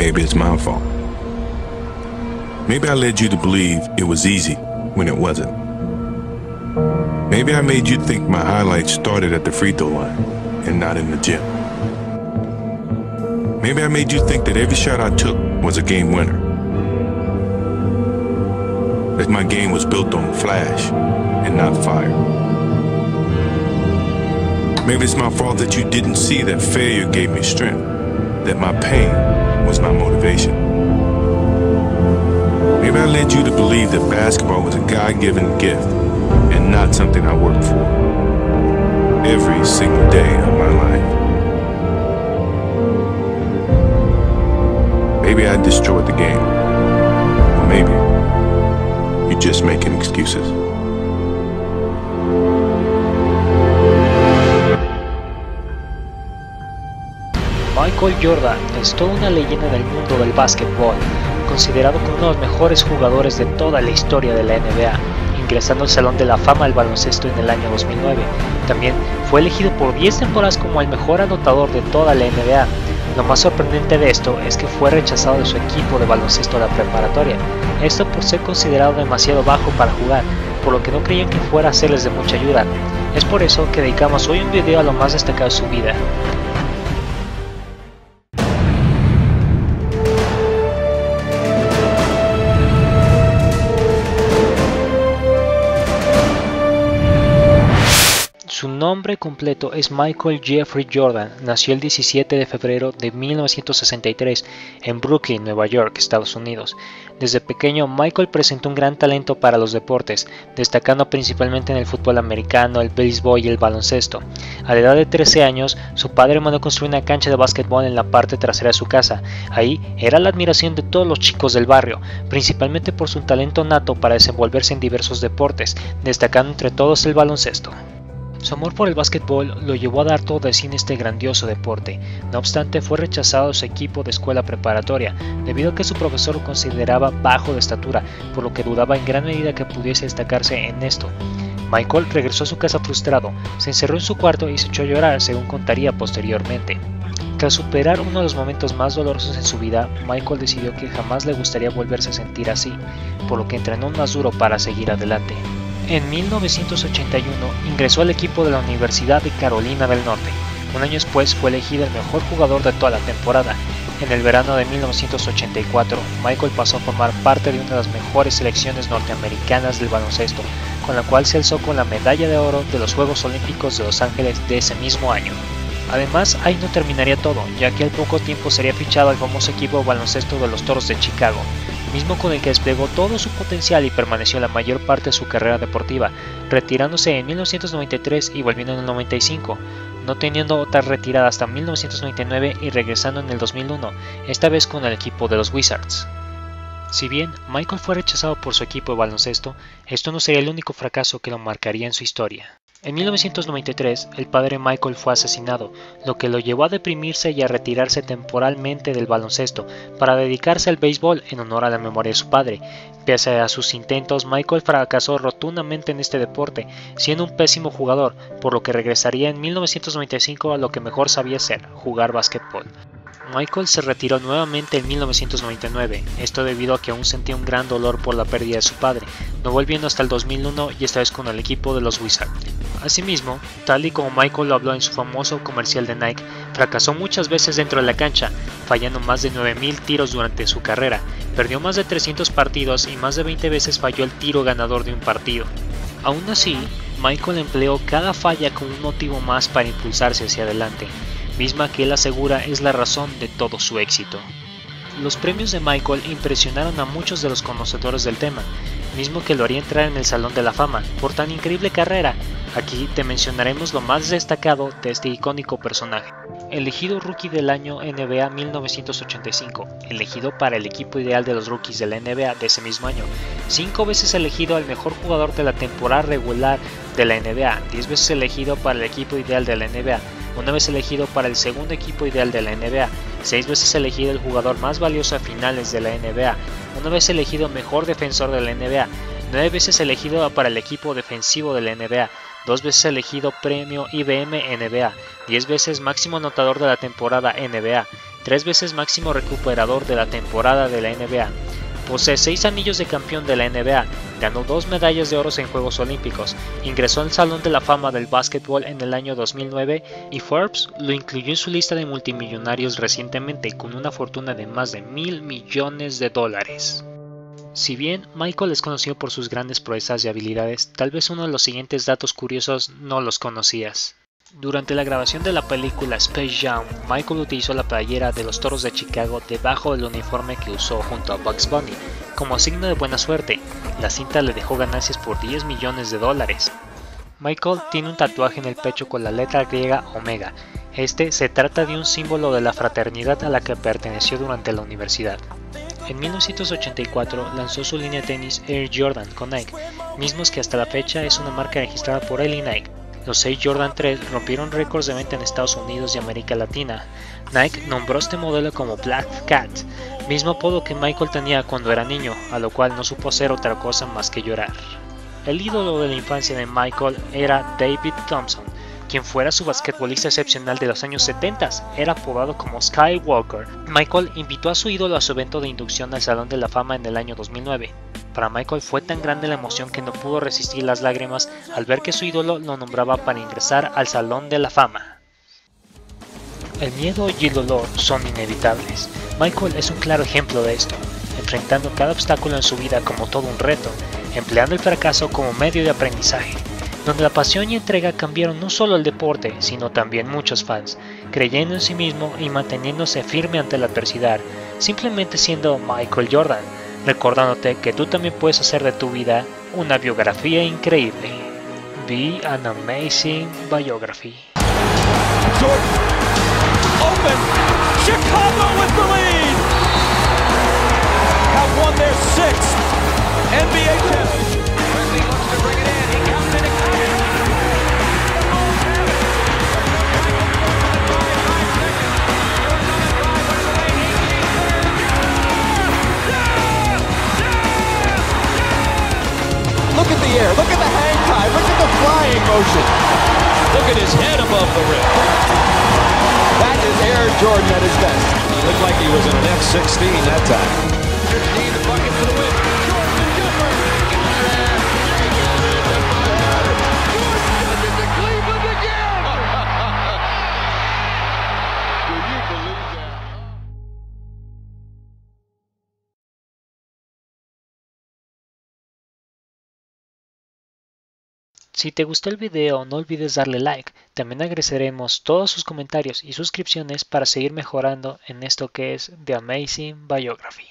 maybe it's my fault. Maybe I led you to believe it was easy when it wasn't. Maybe I made you think my highlights started at the free throw line and not in the gym. Maybe I made you think that every shot I took was a game winner. That my game was built on flash and not fire. Maybe it's my fault that you didn't see that failure gave me strength, that my pain was my motivation. Maybe I led you to believe that basketball was a God-given gift and not something I worked for every single day of my life. Maybe I destroyed the game, or maybe you're just making excuses. Michael Jordan es toda una leyenda del mundo del básquetbol, considerado como uno de los mejores jugadores de toda la historia de la NBA, ingresando al Salón de la Fama del baloncesto en el año 2009. También fue elegido por 10 temporadas como el mejor anotador de toda la NBA. Lo más sorprendente de esto es que fue rechazado de su equipo de baloncesto de la preparatoria, esto por ser considerado demasiado bajo para jugar, por lo que no creían que fuera a serles de mucha ayuda. Es por eso que dedicamos hoy un video a lo más destacado de su vida. Su nombre completo es Michael Jeffrey Jordan. Nació el 17 de febrero de 1963 en Brooklyn, Nueva York, Estados Unidos. Desde pequeño, Michael presentó un gran talento para los deportes, destacando principalmente en el fútbol americano, el béisbol y el baloncesto. A la edad de 13 años, su padre mandó construir una cancha de básquetbol en la parte trasera de su casa. Ahí era la admiración de todos los chicos del barrio, principalmente por su talento nato para desenvolverse en diversos deportes, destacando entre todos el baloncesto. Su amor por el básquetbol lo llevó a dar todo de sí en este grandioso deporte. No obstante, fue rechazado de su equipo de escuela preparatoria, debido a que su profesor lo consideraba bajo de estatura, por lo que dudaba en gran medida que pudiese destacarse en esto. Michael regresó a su casa frustrado, se encerró en su cuarto y se echó a llorar, según contaría posteriormente. Tras superar uno de los momentos más dolorosos en su vida, Michael decidió que jamás le gustaría volverse a sentir así, por lo que entrenó más duro para seguir adelante. En 1981 ingresó al equipo de la Universidad de Carolina del Norte. Un año después fue elegido el mejor jugador de toda la temporada. En el verano de 1984, Michael pasó a formar parte de una de las mejores selecciones norteamericanas del baloncesto, con la cual se alzó con la medalla de oro de los Juegos Olímpicos de Los Ángeles de ese mismo año. Además, ahí no terminaría todo, ya que al poco tiempo sería fichado al famoso equipo de baloncesto de los Toros de Chicago, mismo con el que desplegó todo su potencial y permaneció la mayor parte de su carrera deportiva, retirándose en 1993 y volviendo en el 95, no teniendo otra retirada hasta 1999 y regresando en el 2001, esta vez con el equipo de los Wizards. Si bien Michael fue rechazado por su equipo de baloncesto, esto no sería el único fracaso que lo marcaría en su historia. En 1993, el padre Michael fue asesinado, lo que lo llevó a deprimirse y a retirarse temporalmente del baloncesto para dedicarse al béisbol en honor a la memoria de su padre. Pese a sus intentos, Michael fracasó rotundamente en este deporte, siendo un pésimo jugador, por lo que regresaría en 1995 a lo que mejor sabía hacer, jugar básquetbol. Michael se retiró nuevamente en 1999, esto debido a que aún sentía un gran dolor por la pérdida de su padre, no volviendo hasta el 2001 y esta vez con el equipo de los Wizards. Asimismo, tal y como Michael lo habló en su famoso comercial de Nike, fracasó muchas veces dentro de la cancha, fallando más de 9000 tiros durante su carrera, perdió más de 300 partidos y más de 20 veces falló el tiro ganador de un partido. Aún así, Michael empleó cada falla como un motivo más para impulsarse hacia adelante, misma que él asegura es la razón de todo su éxito. Los premios de Michael impresionaron a muchos de los conocedores del tema, mismo que lo haría entrar en el Salón de la Fama por tan increíble carrera. Aquí te mencionaremos lo más destacado de este icónico personaje. Elegido Rookie del Año NBA 1985, elegido para el equipo ideal de los rookies de la NBA de ese mismo año, 5 veces elegido al mejor jugador de la temporada regular de la NBA, 10 veces elegido para el equipo ideal de la NBA, una vez elegido para el segundo equipo ideal de la NBA, 6 veces elegido el jugador más valioso a finales de la NBA, una vez elegido mejor defensor de la NBA, 9 veces elegido para el equipo defensivo de la NBA, 2 veces elegido premio IBM NBA, 10 veces máximo anotador de la temporada NBA, 3 veces máximo recuperador de la temporada de la NBA. Posee 6 anillos de campeón de la NBA, ganó 2 medallas de oro en Juegos Olímpicos, ingresó al Salón de la Fama del Básquetbol en el año 2009 y Forbes lo incluyó en su lista de multimillonarios recientemente con una fortuna de más de $1.000 millones. Si bien Michael es conocido por sus grandes proezas y habilidades, tal vez uno de los siguientes datos curiosos no los conocías. Durante la grabación de la película Space Jam, Michael utilizó la playera de los Toros de Chicago debajo del uniforme que usó junto a Bugs Bunny. Como signo de buena suerte, la cinta le dejó ganancias por $10 millones. Michael tiene un tatuaje en el pecho con la letra griega Omega. Este se trata de un símbolo de la fraternidad a la que perteneció durante la universidad. En 1984 lanzó su línea de tenis Air Jordan con Nike, mismos que hasta la fecha es una marca registrada por él y Nike. Los 6 Jordan 3 rompieron récords de venta en Estados Unidos y América Latina. Nike nombró este modelo como Black Cat, mismo apodo que Michael tenía cuando era niño, a lo cual no supo hacer otra cosa más que llorar. El ídolo de la infancia de Michael era David Thompson, quien fuera su basquetbolista excepcional de los años 70, era apodado como Skywalker. Michael invitó a su ídolo a su evento de inducción al Salón de la Fama en el año 2009. Para Michael fue tan grande la emoción que no pudo resistir las lágrimas al ver que su ídolo lo nombraba para ingresar al Salón de la Fama. El miedo y el dolor son inevitables. Michael es un claro ejemplo de esto, enfrentando cada obstáculo en su vida como todo un reto, empleando el fracaso como medio de aprendizaje, donde la pasión y entrega cambiaron no solo el deporte, sino también muchos fans, creyendo en sí mismo y manteniéndose firme ante la adversidad, simplemente siendo Michael Jordan, recordándote que tú también puedes hacer de tu vida una biografía increíble. Be an amazing biography. Jordan, open, Chicago with the lead, have won their 6th NBA championship. He looks to bring it in, he comes in again. The Bulls have it. Look at the air, look at the hang time, look at the flying motion. Look at his head above the rim. That is Air Jordan at his best. He looked like he was in an F-16 that time. 15, the bucket for the win. Jordan the jumper. Jordan does it to Cleveland again. Do you believe that? Si te gustó el video, no olvides darle like. También agradeceremos todos sus comentarios y suscripciones para seguir mejorando en esto que es The Amazing Biography.